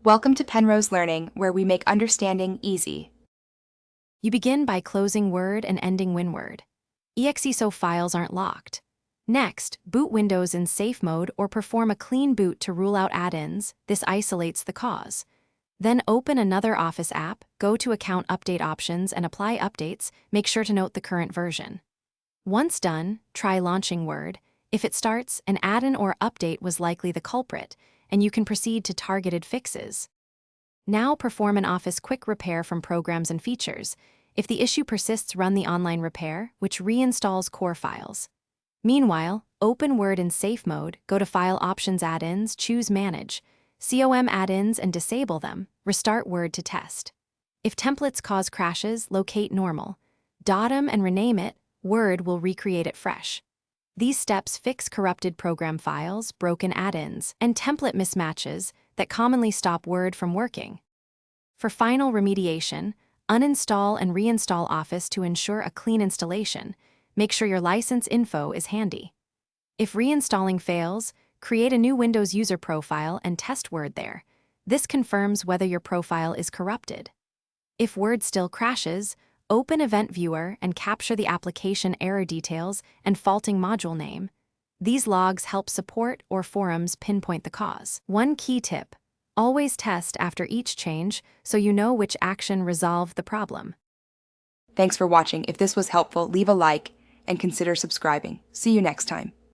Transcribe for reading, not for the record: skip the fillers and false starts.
Welcome to Penrose Learning, where we make understanding easy. You begin by closing Word and ending WinWord. EXESO files aren't locked. Next, boot Windows in safe mode or perform a clean boot to rule out add-ins. This isolates the cause. Then open another Office app, go to Account Update Options and apply updates. Make sure to note the current version. Once done, try launching Word. If it starts, an add-in or update was likely the culprit, and you can proceed to targeted fixes. Now perform an Office quick repair from Programs and Features. If the issue persists, run the online repair, which reinstalls core files. Meanwhile, open Word in safe mode, go to File Options Add-ins, choose Manage, COM add-ins and disable them, restart Word to test. If templates cause crashes, locate Normal. .them and rename it, Word will recreate it fresh. These steps fix corrupted program files, broken add-ins, and template mismatches that commonly stop Word from working. For final remediation, uninstall and reinstall Office to ensure a clean installation. Make sure your license info is handy. If reinstalling fails, create a new Windows user profile and test Word there. This confirms whether your profile is corrupted. If Word still crashes, open Event Viewer and capture the application error details and faulting module name. These logs help support or forums pinpoint the cause. One key tip: always test after each change so you know which action resolved the problem. Thanks for watching. If this was helpful, leave a like and consider subscribing. See you next time.